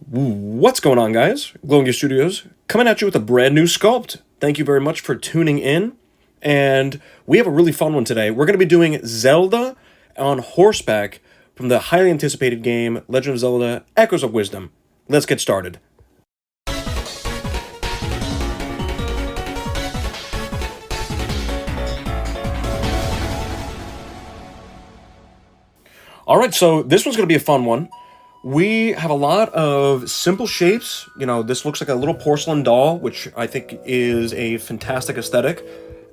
What's going on, guys? Glowing Gear Studios coming at you with a brand new sculpt. Thank you very much for tuning in. And we have a really fun one today. We're going to be doing Zelda on horseback from the highly anticipated game Legend of Zelda Echoes of Wisdom. Let's get started. Alright, so this one's going to be a fun one. We have a lot of simple shapes. You know, this looks like a little porcelain doll, which I think is a fantastic aesthetic.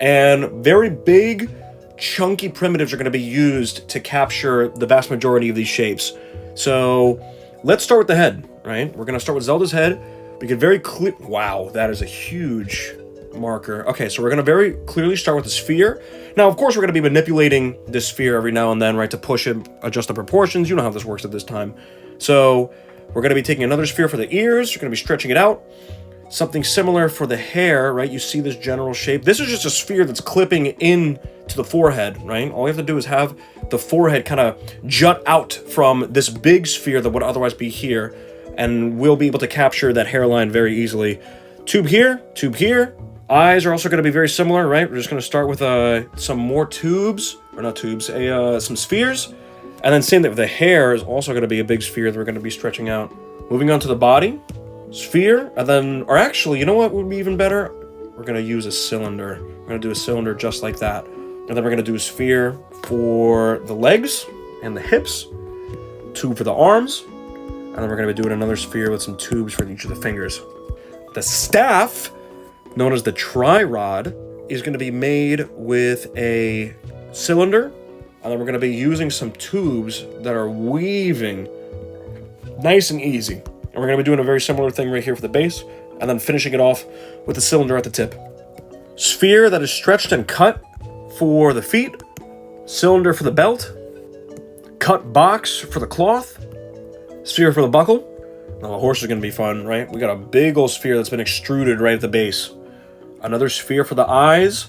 And very big, chunky primitives are going to be used to capture the vast majority of these shapes. So let's start with the head, right? We're going to start with Zelda's head. We can very clear... Wow, that is a huge marker. Okay, so we're going to very clearly start with the sphere. Now, of course, we're going to be manipulating this sphere every now and then, right, to push it, adjust the proportions. You know how this works at this time. So we're going to be taking another sphere for the ears. We're going to be stretching it out. Something similar for the hair, right? You see this general shape. This is just a sphere that's clipping in to the forehead, right? All you have to do is have the forehead kind of jut out from this big sphere that would otherwise be here, and we'll be able to capture that hairline very easily. Tube here, tube here. Eyes are also going to be very similar, right? We're just going to start with some more tubes, or not tubes, some spheres. And then same thing with the hair is also going to be a big sphere that we're going to be stretching out. Moving on to the body, sphere, and then, or actually, you know what would be even better? We're going to use a cylinder. We're going to do a cylinder just like that. And then we're going to do a sphere for the legs and the hips, tube for the arms, and then we're going to be doing another sphere with some tubes for each of the fingers. The staff, known as the tri-rod, is going to be made with a cylinder, and then we're going to be using some tubes that are weaving nice and easy. And we're going to be doing a very similar thing right here for the base, and then finishing it off with the cylinder at the tip. Sphere that is stretched and cut for the feet, cylinder for the belt, cut box for the cloth, sphere for the buckle. Now the horse is going to be fun, right? We got a big old sphere that's been extruded right at the base. Another sphere for the eyes,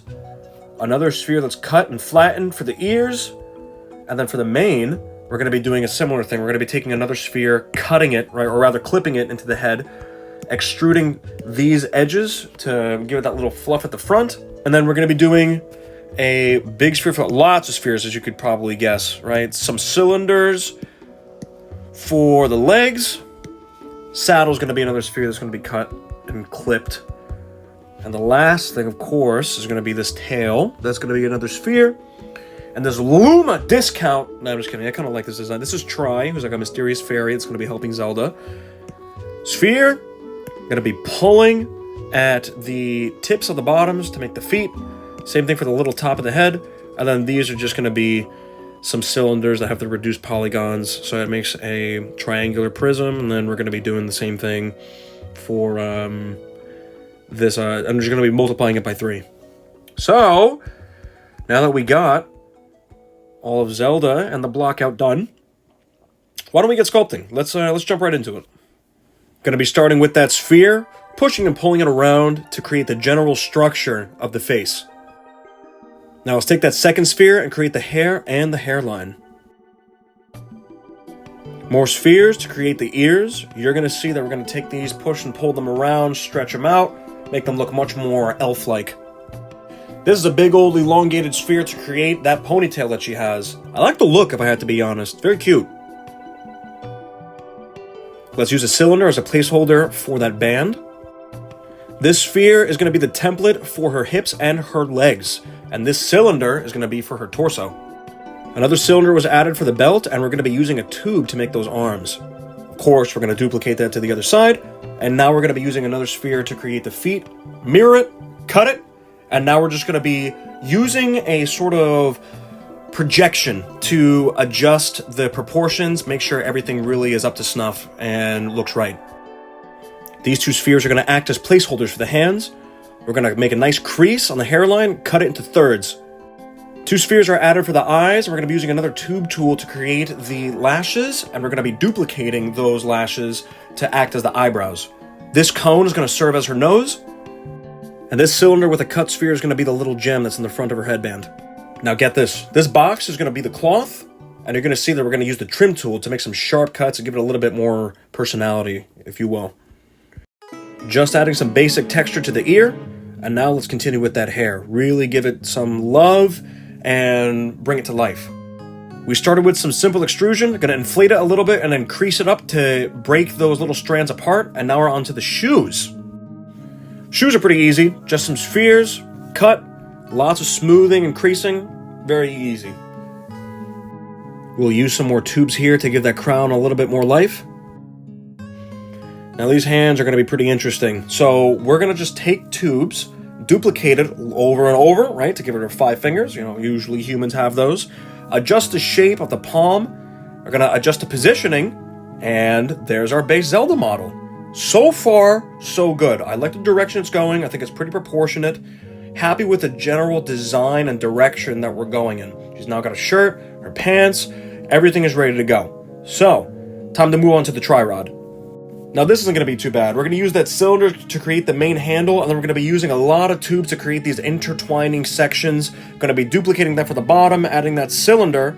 another sphere that's cut and flattened for the ears, and then for the mane, we're going to be doing a similar thing. We're going to be taking another sphere, cutting it, right, or rather clipping it into the head, extruding these edges to give it that little fluff at the front, and then we're going to be doing a big sphere for lots of spheres, as you could probably guess, right? Some cylinders for the legs. Saddle's going to be another sphere that's going to be cut and clipped. And the last thing, of course, is going to be this tail. That's going to be another sphere. And this Luma discount... No, I'm just kidding. I kind of like this design. This is Tri, who's like a mysterious fairy that's going to be helping Zelda. Sphere. Going to be pulling at the tips of the bottoms to make the feet. Same thing for the little top of the head. And then these are just going to be some cylinders that have the reduced polygons. So it makes a triangular prism. And then we're going to be doing the same thing for... this, I'm just going to be multiplying it by 3. So, now that we got all of Zelda and the blockout done, why don't we get sculpting? Let's jump right into it. Going to be starting with that sphere, pushing and pulling it around to create the general structure of the face. Now let's take that second sphere and create the hair and the hairline. More spheres to create the ears. You're going to see that we're going to take these, push and pull them around, stretch them out, make them look much more elf-like. This is a big old elongated sphere to create that ponytail that she has. I like the look, if I had to be honest. Very cute. Let's use a cylinder as a placeholder for that band. This sphere is going to be the template for her hips and her legs. And this cylinder is going to be for her torso. Another cylinder was added for the belt, and we're going to be using a tube to make those arms. Of course, we're going to duplicate that to the other side. And now we're going to be using another sphere to create the feet, mirror it, cut it, and now we're just going to be using a sort of projection to adjust the proportions, make sure everything really is up to snuff and looks right. These two spheres are going to act as placeholders for the hands. We're going to make a nice crease on the hairline, cut it into thirds. 2 spheres are added for the eyes. We're going to be using another tube tool to create the lashes, and we're going to be duplicating those lashes to act as the eyebrows. This cone is going to serve as her nose, and this cylinder with a cut sphere is going to be the little gem that's in the front of her headband. Now get this. This box is going to be the cloth, And you're going to see that we're going to use the trim tool to make some sharp cuts and give it a little bit more personality. if you will. Just adding some basic texture to the ear, and now let's continue with that hair. Really give it some love and bring it to life. We started with some simple extrusion, gonna inflate it a little bit and then crease it up to break those little strands apart, and now we're onto the shoes. Shoes are pretty easy, just some spheres, cut, lots of smoothing and creasing, very easy. We'll use some more tubes here to give that crown a little bit more life. Now these hands are going to be pretty interesting. So we're going to just take tubes, duplicate it over and over, right, to give it 5 fingers. You know, usually humans have those. Adjust the shape of the palm. We're going to adjust the positioning. And there's our base Zelda model. So far, so good. I like the direction it's going. I think it's pretty proportionate. Happy with the general design and direction that we're going in. She's now got a shirt, her pants, everything is ready to go. So, time to move on to the tri-rod. Now this isn't going to be too bad. We're going to use that cylinder to create the main handle, and then we're going to be using a lot of tubes to create these intertwining sections. Going to be duplicating that for the bottom, adding that cylinder,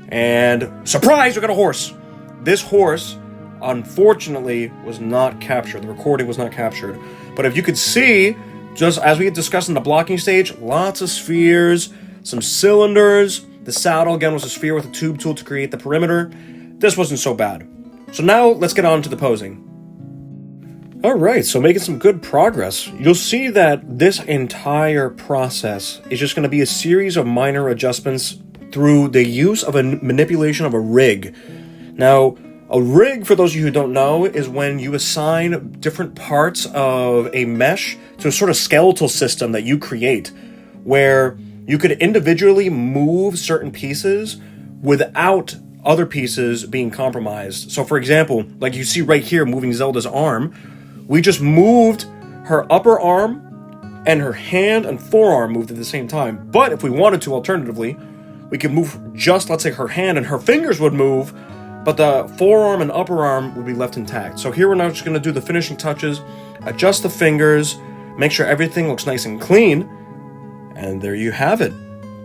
and surprise, we got a horse! This horse, unfortunately, was not captured. The recording was not captured. But if you could see, just as we had discussed in the blocking stage, lots of spheres, some cylinders. The saddle, again, was a sphere with a tube tool to create the perimeter. This wasn't so bad. So now, let's get on to the posing. Alright, so making some good progress. You'll see that this entire process is just going to be a series of minor adjustments through the use of a manipulation of a rig. Now, a rig, for those of you who don't know, is when you assign different parts of a mesh to a sort of skeletal system that you create, where you could individually move certain pieces without other pieces being compromised. So for example, like you see right here moving Zelda's arm, we just moved her upper arm and her hand and forearm moved at the same time. But if we wanted to, alternatively, we could move just, let's say, her hand and her fingers would move, but the forearm and upper arm would be left intact. So here we're now just going to do the finishing touches, adjust the fingers, make sure everything looks nice and clean, and there you have it.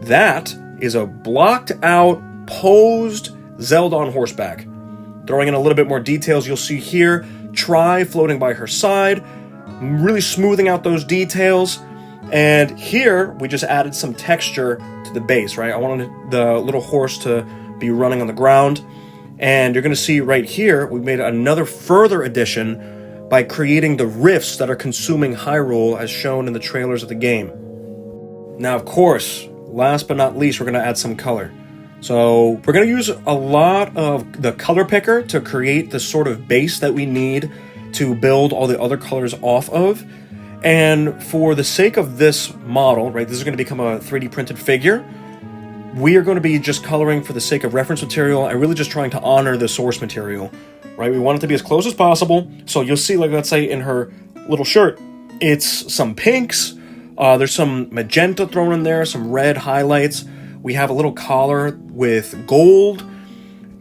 That is a blocked out, posed Zelda on horseback. Throwing in a little bit more details, you'll see here, Tri floating by her side, really smoothing out those details. And here, we just added some texture to the base, right? I wanted the little horse to be running on the ground. And you're going to see right here, we made another further addition by creating the rifts that are consuming Hyrule as shown in the trailers of the game. Now, of course, last but not least, we're going to add some color. So we're going to use a lot of the color picker to create the sort of base that we need to build all the other colors off of. And for the sake of this model, right, this is going to become a 3D printed figure. We are going to be just coloring for the sake of reference material and really just trying to honor the source material, right? We want it to be as close as possible. So you'll see, like, let's say in her little shirt, it's some pinks, there's some magenta thrown in there, some red highlights. We have a little collar with gold,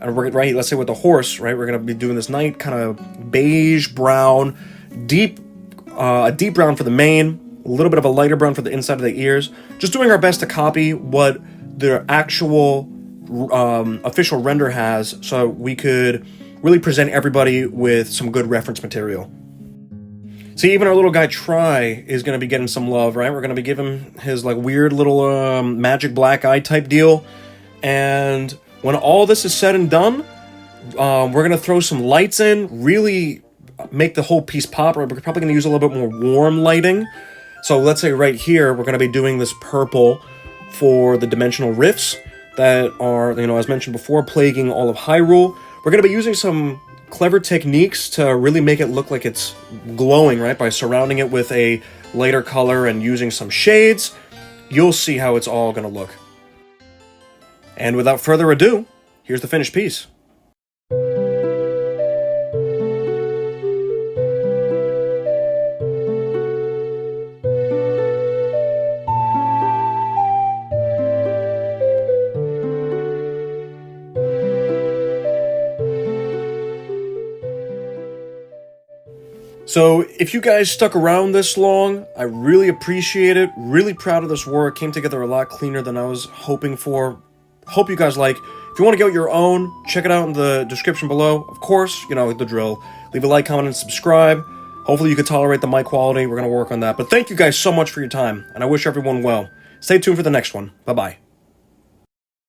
and we're, right, let's say with the horse, right, we're going to be doing this nice kind of beige brown, a deep brown for the mane, a little bit of a lighter brown for the inside of the ears. Just doing our best to copy what the actual official render has, so we could really present everybody with some good reference material. See, even our little guy Tri is going to be getting some love, right? We're going to be giving his like weird little magic black eye type deal. And when all this is said and done, we're going to throw some lights in, really make the whole piece pop. We're probably going to use a little bit more warm lighting. So let's say right here, we're going to be doing this purple for the dimensional rifts that are, you know, as mentioned before, plaguing all of Hyrule. We're going to be using some clever techniques to really make it look like it's glowing, right? By surrounding it with a lighter color and using some shades. You'll see how it's all going to look. And without further ado, here's the finished piece. So if you guys stuck around this long, I really appreciate it. Really proud of this work. Came together a lot cleaner than I was hoping for. Hope you guys like. If you want to get your own, check it out in the description below. Of course, you know the drill. Leave a like, comment, and subscribe. Hopefully you can tolerate the mic quality. We're going to work on that. But thank you guys so much for your time, and I wish everyone well. Stay tuned for the next one. Bye-bye.